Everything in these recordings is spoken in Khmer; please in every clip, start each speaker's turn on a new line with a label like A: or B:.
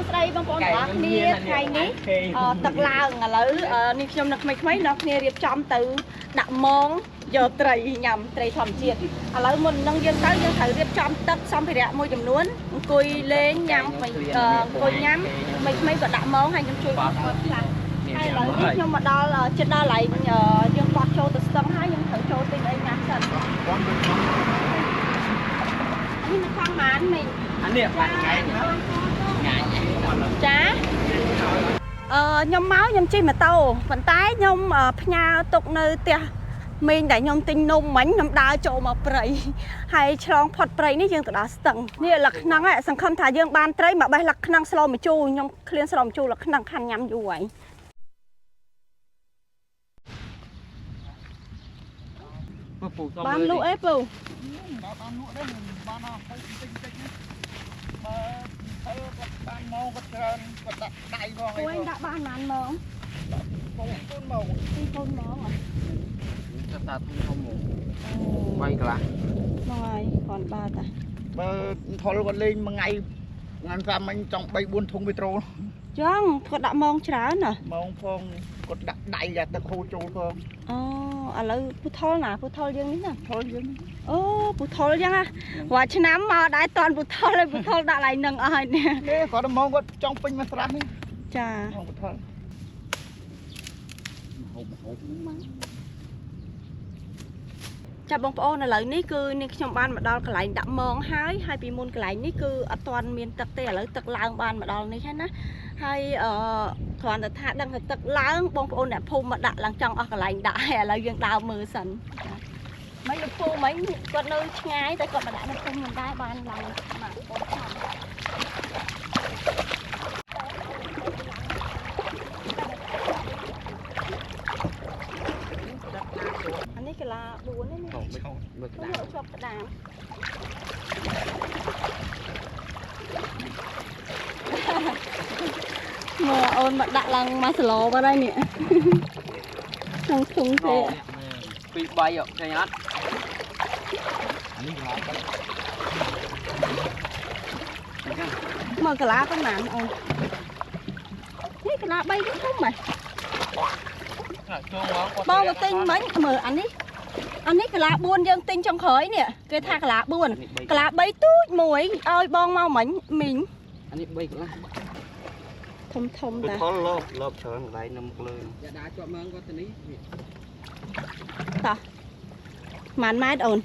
A: ស្ដីបងប្អូនទាំងអស់គ្នាថ្ងៃនេះទឹកឡើងឥឡូវនេះខ្ញុំនៅក្មេងៗអ្នកគ្នារៀបចំទៅដាក់ម៉ងយកត្រីញ៉ាំត្រីធម្មជាតិឥឡូវមុននឹងយើងត្រូវរៀបចំទឹកសម្ភារៈមួយចំនួនអង្គុយលេងញ៉ាំអង្គុយញ៉ាំក្មេងៗក៏ដាក់ម៉ងហើយខ្ញុំជួយគាត់ខ្លះហើយឥឡូវនេះខ្ញុំមកដល់ចិត្តដល់កន្លែងយើងបោះចូលទៅស្ទឹងហើយយើងត្រូវចូលទិញអីញ៉ាំសិននេះនៅខាងម៉ានមិញអានេះបាត់ថ្ងៃចាខ្ញុំមកខ្ញុំជិះម៉ូតូប៉ុន្តែខ្ញុំផ្ញើទុកនៅផ្ទះមីងដែលខ្ញុំទិញនំមិញខ្ញុំដើរចូលមកព្រៃហើយឆ្លងផុតព្រៃនេះយើងទៅដល់ស្ទឹងនេះលក្ខណៈសង្ឃឹមថាយើងបានត្រីមកបេះលក្ខណៈស្លម្ជូរខ្ញុំឃ្លានស្លម្ជូរលក្ខណៈខាន់ញ៉ាំយូរហើយបានលក់អីពូបានលក់ដែរបានអស់ទៅតិចតិចណាបើគាត់បានម៉ោងគាត់ច្រើនគាត់ដាក់ដៃផងអីហ្នឹងដាក់បានប៉ុន្មានម៉ោង2ម៉ោង2ម៉ោងគាត់ដាក់ធំមក3កន្លះហ្នឹងហើយគាត់បាទតាបើថុលគាត់លេងមួយថ្ងៃថ្ងៃស្រាប់មិញចង់3 4ធុងវីត្រូចឹងគាត់ដាក់ម៉ោងច្រើនណាម៉ោងផងគាត់ដាក់ដៃតែទឹកហូរចូលផងឥឡូវពូថុលណាពូថុលយើងនេះណាថុលយើងអូពូថុលចឹងណារាល់ឆ្នាំមកដែរតន់ពូថុលហើយពូថុលដាក់ឡើងនឹងអស់ហើយនេះគាត់ម៉ោងគាត់ចង់ពេញមកស្រះនេះចាម៉ោងពូថុលហូបចាបងប្អូនឥឡូវនេះគឺនេះខ្ញុំបានមកដល់កន្លែងដាក់ម៉ងហើយពីមុនកន្លែងនេះគឺអត់ទាន់មានទឹកទេឥឡូវទឹកឡើងបានមកដល់នេះហើយណាហើយគ្រាន់តែថាដឹងថាទឹកឡើងបងប្អូនអ្នកភូមិមកដាក់ឡើងចង់អស់កន្លែងដាក់ហើយឥឡូវយើងដើរមើលសិនមិនលោកពូមិញគាត់នៅឆ្ងាយតែគាត់មកដាក់នៅភូមិមិនដែរបានឡើងមកបងប្អូនអានេះកន្លា4នេះមើលក្តាមជាប់ក្តាមមើលអូនមកដាក់ឡើងមកសឡោបាត់ហើយនេះក្នុងធុងទេ2 3អត់ឃើញអត់អានេះកន្លាមើលកន្លាប៉ុន្មានអូននេះកន្លា3នេះធំហ៎បងទៅទិញមិញមើលអានេះកន្លា4យើងទិញចុងក្រោយនេះគេថាកន្លា4កន្លា3ទូចមួយឲ្យបងមកមិញមីងអានេះ3កន្លាធំតាផលលបច្រើនដៃនៅមុខលើយ៉ាដាជាប់មើងគាត់ទៅនេះតោះម៉ានម៉ែត្រអូន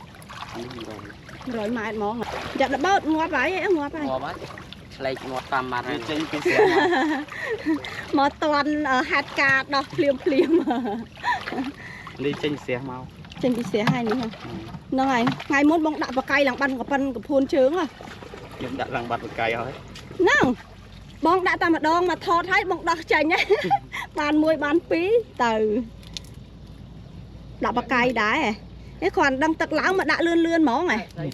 A: 100ម៉ែត្រហ្មងយ៉ាដបោតងាប់ហើយងាប់ហើយឆ្លេកងាប់តាមម៉ាត់ហើយចេញពីស្រុកមកតន់ហាត់ការដោះភ្លាមនេះចេញពីស្ទះហើយនេះហ្នឹងហើយថ្ងៃមុនបងដាក់បកាយឡើងបាត់កប៉ុនកពួនជើងខ្ញុំដាក់ឡើងបាត់បកាយហើយហ្នឹងបងដាក់តែម្ដងមកថតហើយបងដោះចេញបាន1បាន2ទៅដាក់បកាយដែរនេះគ្រាន់ដឹងទឹកឡើងមកដាក់លឿនហ្មង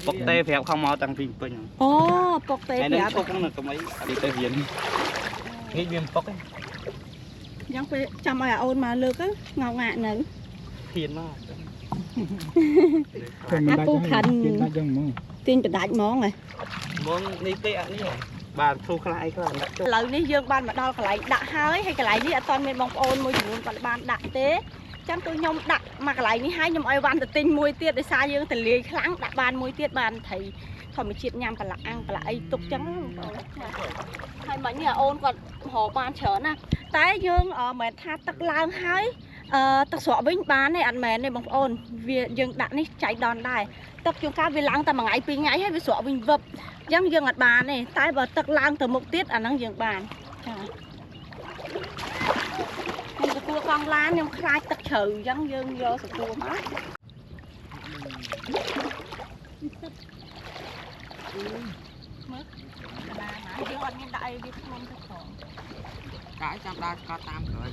A: ពុកទេប្រាប់ខំមកតាំងពីពេញអូពុកទេប្រាប់ពុកហ្នឹងកុំអីអត់ទៅរៀននេះវាពុកហ្នឹងយ៉ាងពេលចាំឲ្យអូនមកលើកងោកងាក់នៅហ៊ានមកអាពូខាន់ទាញបដាច់ហ្មងហ្មងនេះទេអានេះបាទធូរខ្លះអីខ្លះដាក់ចូលឥឡូវនេះយើងបានមកដល់កន្លែងដាក់ហើយកន្លែងនេះអត់ទាន់មានបងប្អូនមួយចំនួនគាត់បានដាក់ទេចឹងគឺខ្ញុំដាក់មកកន្លែងនេះហើយខ្ញុំឲ្យវ៉ាន់ទៅទិញមួយទៀតដោយសារយើងទលាយខ្លាំងដាក់បានមួយទៀតបានត្រីធម្មជាតិញ៉ាំប្រឡាក់អាំងប្រឡាក់អីទុកចឹងហើយមិញនេះអូនគាត់ហៅបានច្រើនណាតែយើងមិនមែនថាទឹកឡើងហើយទឹកស្រក់វិញបានទេអត់មែនទេបងប្អូនវាយើងដាក់នេះចៃដន្យដែរទឹកជួនកាលវាឡើងតែ1ថ្ងៃ2ថ្ងៃហើយវាស្រក់វិញវឹបអញ្ចឹងយើងអត់បានទេតែបើទឹកឡើងទៅមុខទៀតអាហ្នឹងយើងបានចាខ្ញុំទទួលកង់ឡានខ្ញុំខ្លាចទឹកជ្រៅអញ្ចឹងយើងយកទទួលមកមើលណាយើងអត់មានដាក់អីវាខ្ញុំទៅផងដាក់ចាំដើរស្កតតាមក្រោយ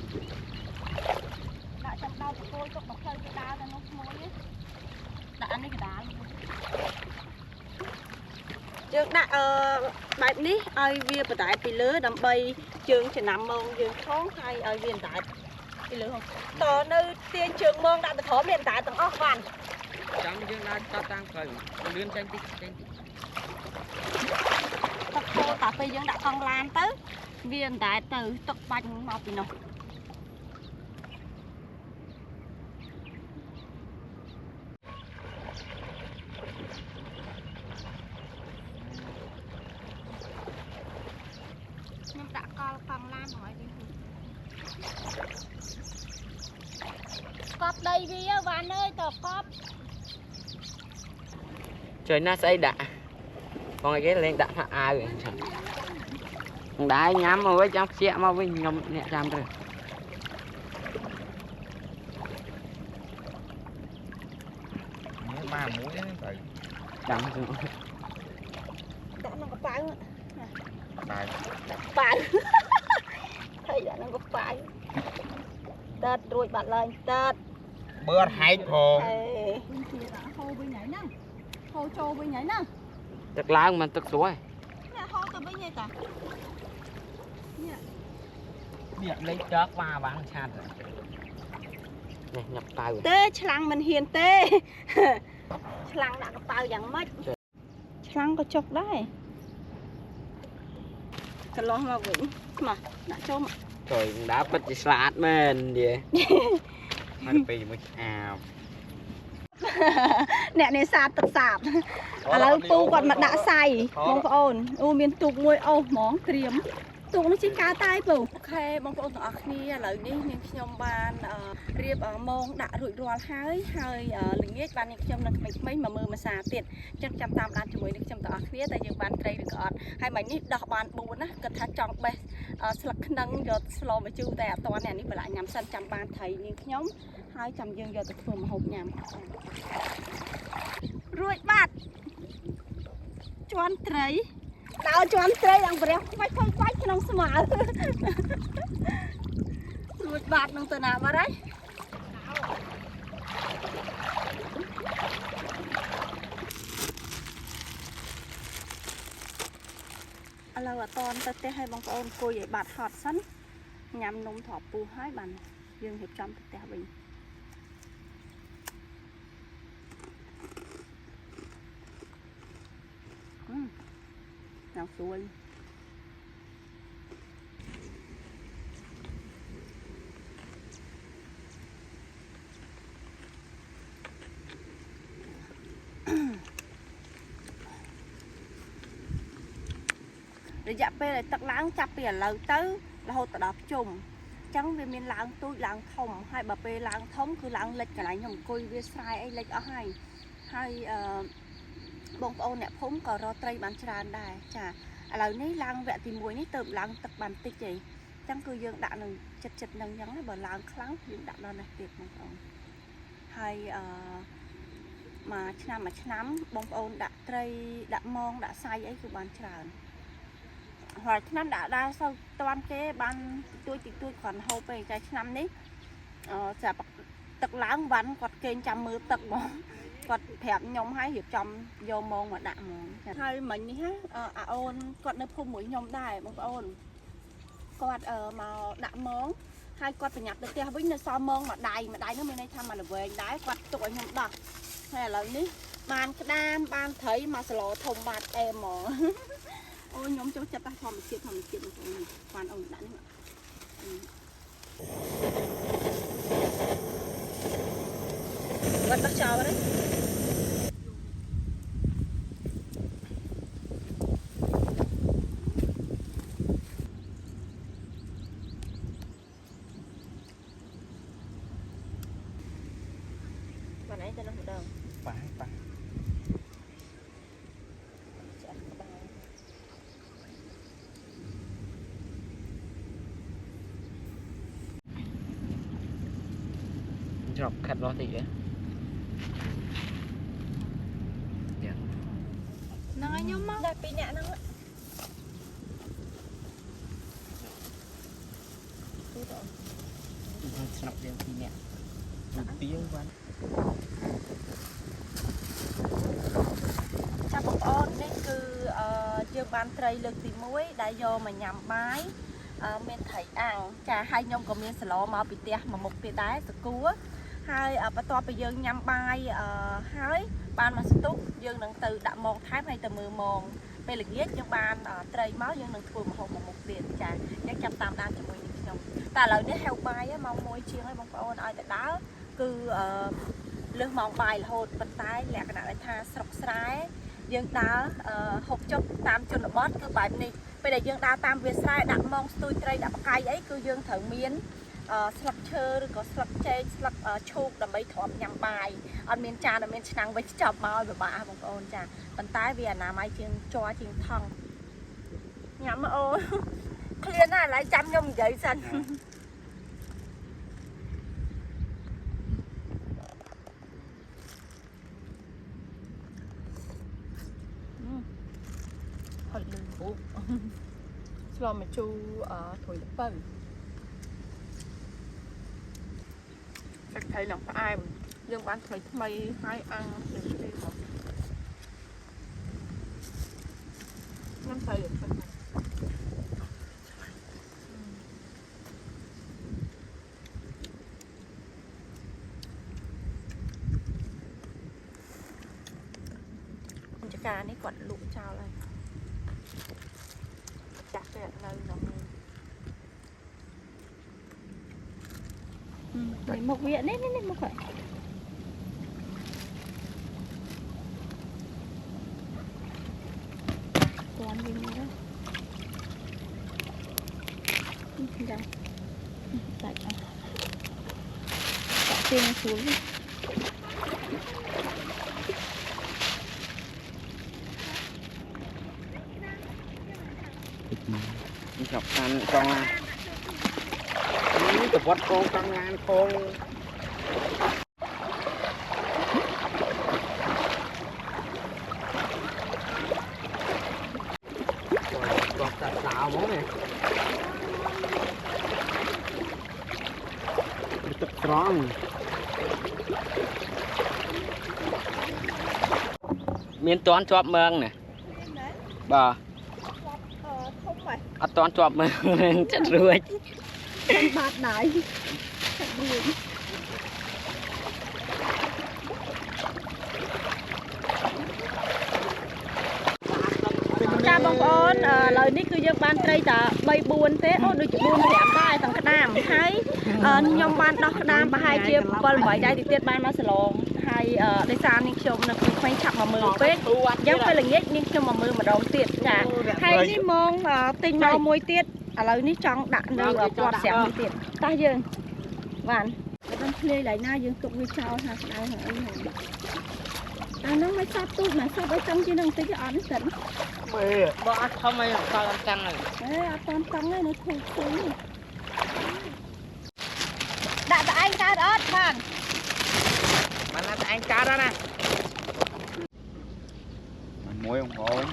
A: ដាក់ចាំដើរទទួលទុកមកផ្លូវគេដើរទៅនោះឈ្មោះនេះដាក់អានេះកដាលយើងដាក់បែបនេះឲ្យវាបដែតពីលើដើម្បីជើងចំណាំម៉ងយើងផងហើយឲ្យវាបដែតពីលើផងតនៅទាញជើងម៉ងដាក់ទៅក្រោមមានបដែតទាំងអស់បានចាំយើងដើរតតាមក្រោយលឿនចេញតិចទឹកចូលតាពេលយើងដាក់កង់ឡានទៅ viên đá từ tóc banh màu bị nọ nhưng đã co bằng lan hỏi đi cọp đây đi bạn ơi tỏ cọp
B: trời nó xây đã con cái lên đã ai vậy đá nhắm mà với trong xe mà với nhom nhẹ trăm rồi
C: ba mũi đấy
B: đậm rồi
A: đã nó có phải
C: tài
A: phải thấy đã nó có phải tết rồi bạn lên tết
C: bữa hai thò
A: hồ bên nhảy nè hồ trâu bên nhảy nè
B: tức lá mà tức suối
A: hồ từ bên nhảy ta
B: điện lấy chớp qua bán chặt rồi này nhập tay rồi
A: tê chlang mình hiền tê chlang đã có bao dạng mất chlang có chọc đấy cái lo mà vĩnh mà đã cho mà
B: trời đá bật chỉ sạt men đi hai pì mới à
A: nè này sạt tật sạp là tu còn mặt đã say mong có ồn miền tục môi món kriếm tục nó chỉ cá tai bầu ok mong có ồn ở kia lời đi nhưng nhom ban riệp ở mông đã rủi ro hơi lính biết ban nhưng nhom là mấy mà mưa mà xả tiền chắc trăm tam đan cho mấy được trăm ở kia tại nhưng ban tây được ọt hai mấy nít đọc ban buồn á cần thắt trong bê sạc nâng giọt slow mà chưa tại toàn này nít lại nhắm sân trăm ban thầy nhưng nhóm ហើយចាំយើងយកទៅធ្វើម្ហូបញ៉ាំរួចបាត់ជន់ត្រីដល់ជន់ត្រីដល់ប្រះខ្វាច់ក្នុងស្មៅរួចបាត់នឹងទៅណាបាត់ហើយឥឡូវអត់តន់ទៅផ្ទះឲ្យបងប្អូនអង្គុយឲ្យបាត់ហត់សិនញ៉ាំនំថប់ពូហើយបានយើងរៀបចំទៅផ្ទះវិញnào xuôi để dạp bê lại tật lãng chạp bì ở lâu tới là hồ tật đọc chùm chẳng vì mình lãng tôi lãng thông hay bà bê lãng thống cứ lãng lệch cả lại nhầm côi với sai ấy lệch ở hai bông ôn nè phúng có rau tây bán tràn đài chả là ní lang vẹn thì muối ní tự lang tập bàn tích gì chẳng cứ dương đạn nâng chật nâng nhắn bờ lang kháng dương đạn đó này tiệt bông ôn hay mà chám bông ôn đã tây đã mong đã sai ấy cứ bán tràn hoặc nó đã đa sau toàn cái ban tôi còn hậu về cái năm đấy chả tật láng bắn quạt kênh trăm mưa tật mong quạt hẹp nhom hai hiệp trong vô môn mà đạm hai mình ha ôn quạt nó phun mũi nhom đài bông ôn quạt mà đạm món hai quạt phải nhập được theo với nó so môn mà đài nó mới này tham mà là về đái quạt tụi nhom đỏ hay là ní ban cái đam ban thấy mà sờ thông bạt em mà ôi nhóm cháu chặt ta phòng một chuyện hoàn ông đã nữa bắt bắt chào đấy bạn ấy tên nó đâu
C: phải
B: chọc khát lo thì
A: nó nhóm máu đẹp bị nhẹ nó
B: sọc đeo thì nhẹ tiếng văn
A: chào bông ôn đấy cứ dương ban tây lực thì muối đã vô mà nhằm bái men thầy ăn trà hai nhông còn men sờ mà bị tia mà một tia đá sờ cua hai bắt to bây giờ nhằm bài hái ban mà túc dương đặng từ đạm mòn thái này từ 10 mòn ពេលល្ងាចយើងបានត្រីមកយើងនឹងធ្វើម្ហូបមួយមុខទៀតចាយើងចាប់តាមដានជាមួយនឹងខ្ញុំតែឥឡូវនេះហៅបាយម៉ោង1ជាងហើយបងប្អូនឲ្យទៅដើរគឺលើសម៉ោងបាយរហូតប៉ុន្តែលក្ខណៈថាស្រុកស្រែយើងដើរហូបចុកតាមជនបទគឺបែបនេះពេលដែលយើងដើរតាមវាលស្រែដាក់មងស្ទួយត្រីដាក់បកាយអីគឺយើងត្រូវមានស្លឹកឈើឬក៏ស្លឹកចេកស្លឹកឈូកដើម្បីទ្រាំញ៉ាំបាយអត់មានចានអត់មានឆ្នាំងវិញចប់មកឲ្យពិបាកបងប្អូនចាប៉ុន្តែវាអនាម័យជាងជ័រជាងថងញ៉ាំអូនឃ្លានណាស់ឥឡូវចាំខ្ញុំនិយាយសិនហើយលឺអូស្លមកជូធុយល្ពៅសាច់ត្រីឡើងផ្អែមយើងបានថ្មីហើយអាំងទៅទេមកខ្ញុំទៅចការនេះគាត់លក់ចោលហើយចាស់តែនៅក្នុងមុខវានេះមុខហ្នឹងតាមវិញមកចាំសាច់ដាក់ទៀងស្រួល
B: chọc ăn con tập quất con ngàn con quật tập xào món này tập tròn miếng toán chọp mương nè bà ở toàn chọp mà chất ruồi bát đại cha bông ôn lời ní cứ dân ban tây ta bay buồn thế ô được buồn giảm bài thằng cái đàm hay nhom ban đọc đàm và hai chia con bảy đây thì tiết ban mà salon hay đây sang nhưng chồng là quanh chặt mà mưa pết giống phải là nhất nhưng cho mà mưa mà đầu tiết cả hay đi mong tình màu môi tiết lời ní trong đạn nơi quạt xẻng môi tiết ta dương vạn đang play lại na dương cục với chào ha đây hả nó mới sắp tu mà sắp ở trong chứ đừng tới cái ấn tỉnh bỏ không ai sao làm căng rồi
A: đấy con căng ấy nó thùng thùng đã anh ca ớt bạn
B: mà là anh ca đó nè
C: muối không ổn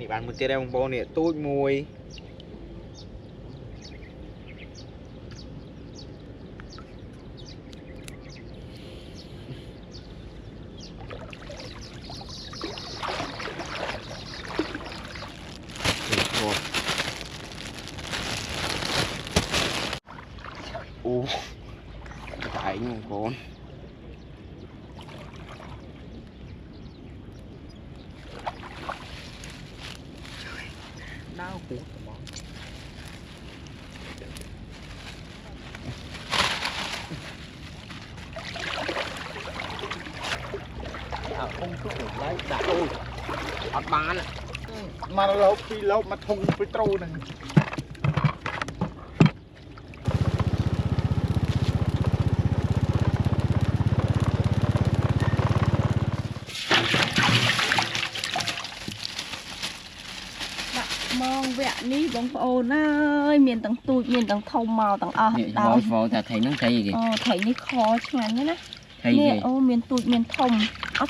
C: bạn một tia đây bông nè tôi mùi tại không con đau khổ không chút được lấy đã luôn ọt bán mà lâu khi lâu mà thùng với trâu này
A: mong vẹn ní bóng ôn ơi miền tầng tụi miền tầng thông màu tầng
B: đào phô ta thấy nó thấy gì
A: thấy ní khó chán nhá
B: thấy gì
A: ô miền tụi miền thông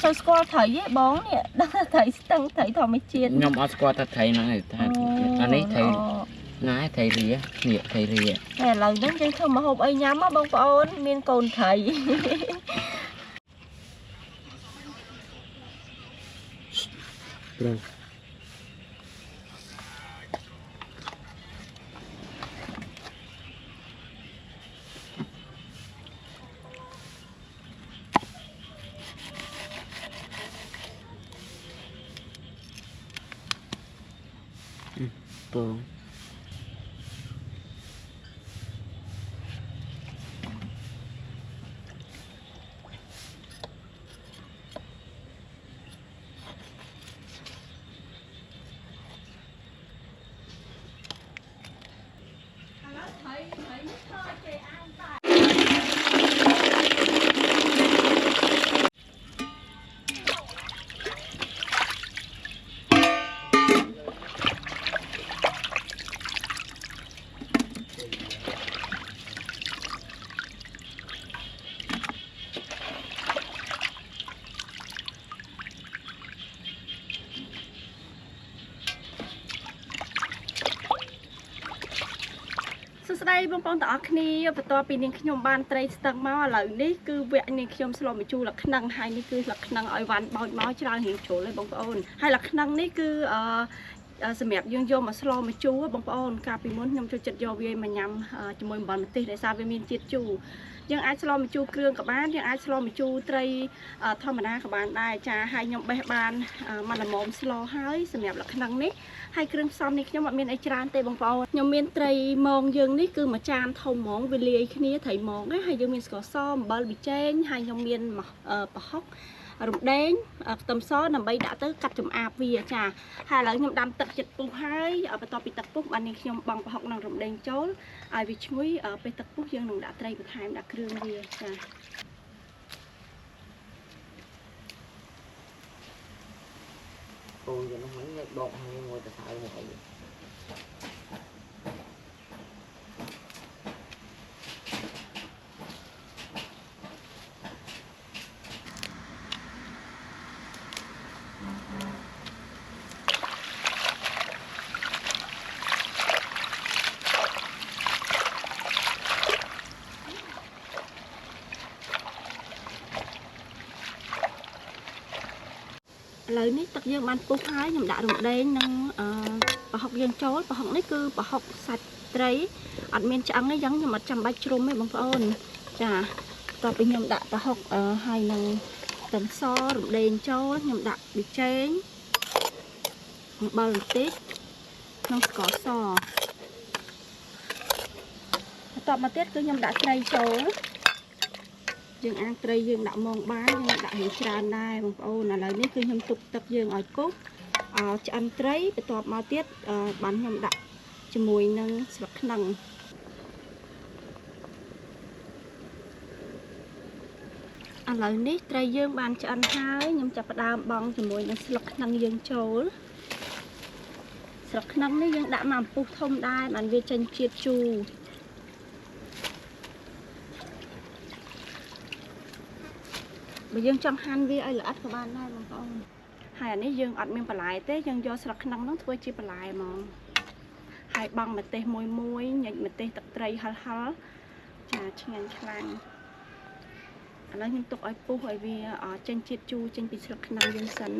A: sao score thấy ấy bóng nè đang thấy tăng thấy thò mấy chiên
B: nhom score ta thấy nó này anh ấy thấy nãy thấy gì á nhiệt thấy gì á
A: nè lần đến chơi không mà hộp ấy nhắm á bóng ôn miền cồn thấy
C: rồi Vâng. ស្ដីបងប្អូនទាំងអស់គ្នាបន្ទាប់ពីនាងខ្ញុំបានត្រីស្ទឹងមកឥឡូវនេះគឺវគ្គនាងខ្ញុំស្លម្ជូរលក្ខណៈហើយនេះគឺលក្ខណៈឲ្យវ៉ាន់បោចមកច្រើនរៀងជ្រុលហើយបងប្អូនហើយលក្ខណៈនេះគឺសម្រាប់យើងយកមកស្លម្ជូរបងប្អូនកាលពីមុនខ្ញុំចូលចិត្តយកវាមកញ៉ាំជាមួយអំបិលម្ទេសដោយសារវាមានជាតិជូរយើងអាចស្លម្ជូរគ្រឿងក៏បានយើងអាចស្លម្ជូរត្រីធម្មតាក៏បានដែរចាហើយខ្ញុំបេះបានមកល្មមស្លហើយសម្រាប់លក្ខណៈនេះហើយគ្រឿងផ្សំនេះខ្ញុំអត់មានអីច្រើនទេបងប្អូនខ្ញុំមានត្រីម៉ងយើងនេះគឺមួយចានធំហ្មងវាលាយគ្នាត្រីម៉ងហើយយើងមានស្ករសអំបិលប៊ីចេងហើយខ្ញុំមានប្រហុករំដេងខ្ទឹមសដើម្បីដាក់ទៅកាត់ចំអាបវាចាហើយឥឡូវខ្ញុំដាំទឹកចិត្តពុះហើយបន្ទាប់ពីទឹកពុះបាននេះខ្ញុំបង់ប្រហុកនិងរំដេងចូលឲ្យវាឈ្ងុយពេលទឹកពុះយើងនឹងដាក់ត្រីបន្ថែមដាក់គ្រឿងវាចាអូយយើងហ្នឹងដកឲ្យមួយទៅហើយមកអី ឥឡូវនេះទឹកយើងបានពុះហើយខ្ញុំដាក់រំដេងនិងប្រហុកយើងចូលប្រហុកនេះគឺប្រហុកសាច់ត្រីអត់មានឆ្អឹងទេយ៉ាងខ្ញុំអត់ចាំបាច់ជ្រុំទេបងប្អូនចាបន្ទាប់ពីខ្ញុំដាក់ប្រហុកហើយនឹងខ្ទឹមសរំដេងចូលខ្ញុំដាក់ប៊ីចេងអំបិលបន្តិចនិងស្ករសបន្ទាប់មកទៀតគឺខ្ញុំដាក់ត្រីចូលយើងអាំងត្រីយើងដាក់ម៉ងបានយើងដាក់រៀងច្រើនដែរបងប្អូនឥឡូវនេះគឺខ្ញុំទុកទឹកយើងឲ្យពុះឆ្អិនត្រីបន្ទាប់មកទៀតបានខ្ញុំដាក់ជាមួយនឹងស្លឹកខ្នឹងឥឡូវនេះត្រីយើងបានឆ្អិនហើយខ្ញុំចាប់ផ្ដើមបង់ជាមួយនឹងស្លឹកខ្នឹងយើងចូលស្លឹកខ្នឹងនេះយើងដាក់មកអំពុះធំដែរបានវាចេញជាតិជូរបើយើងចង់ហាន់វាឲ្យល្អិតក៏បានដែរបងប្អូនហើយអានេះយើងអត់មានបន្លែទេយើងយកស្លឹកខ្នឹងហ្នឹងធ្វើជាបន្លែហ្មងហើយបង់ម្ទេសមួយញិចម្ទេសទឹកត្រីហិលចាឆ្ងាញ់ខ្លាំងឥឡូវខ្ញុំទុកឲ្យពុះឲ្យវាចេញជាតិជូរចេញពីស្លឹកខ្នឹងយើងសិន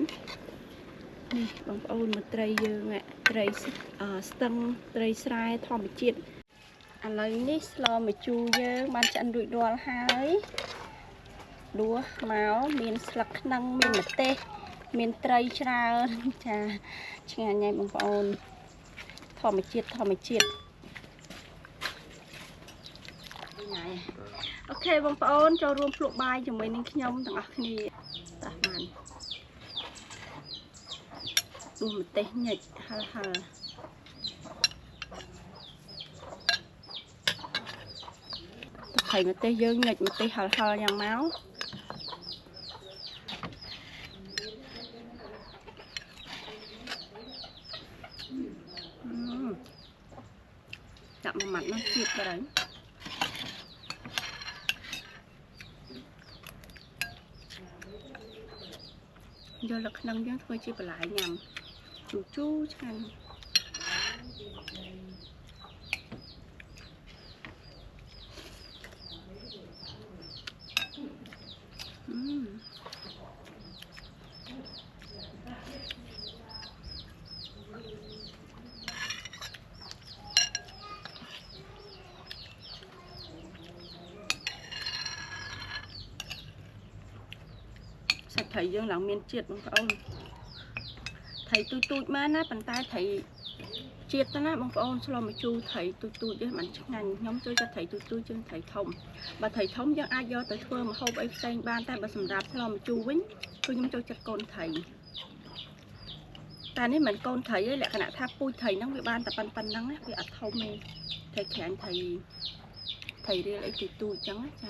C: នេះបងប្អូនមកត្រីយើងត្រីស្ទឹងត្រីស្រែធម្មជាតិឥឡូវនេះស្លម្ជូរយើងបានឆ្អិនរួចរាល់ហើយដួសមកមានស្លឹកខ្នឹងមានម្ទេសមានត្រីច្រើនចាឆ្ងាញ់ហើយបងប្អូនធម្មជាតិអូខេបងប្អូនចូលរួមភ្លក់បាយជាមួយនឹងខ្ញុំទាំងអស់គ្នាតោះបានដួសម្ទេសញិចហិលទៅខៃម្ទេសយើងញិចម្ទេសហិលយ៉ាងមកដាក់មួយម៉ាត់នោះទៀតទៅយកលឹកខ្នឹងយើងធ្វើជាបន្លែញ៉ាំជូរឆ្ងាញ់ thầy dương là miên triệt bằng ông thầy tôi má ná bàn tay thầy triệt đó ná bằng ông sao mà chu thầy tôi với mạnh chức ngành nhóm tôi cho thầy tôi chứ thầy thông bà thầy thống dân ai do tới thưa mà không ấy xanh ban tay bà sầm rạp sao mà chu vĩnh tôi nhóm tôi chặt con thầy ta nếu mình con thầy ấy lại khả năng tháp pui thầy nó bị ban tập pan nắng ấy bị ắt thông mê thầy khẹn thầy đi lấy tôi trắng á cha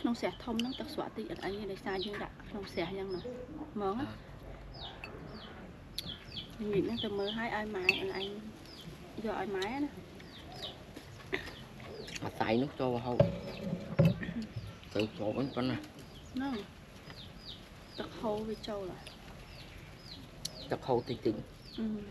C: ក្នុងស្រះធំហ្នឹងទឹកស្រក់តិចអត់អីទេដោយសារយើងដាក់ក្នុងស្រះអញ្ចឹងណាហ្មងណានិយាយហ្នឹងទៅមើលឲ្យម៉ែអញយកឲ្យម៉ែណាអាស័យនោះចូលហូបទៅចូលវិញប៉ុណ្ណាហ្នឹងទឹកហូរវាចូលទឹកហូរតិចតិច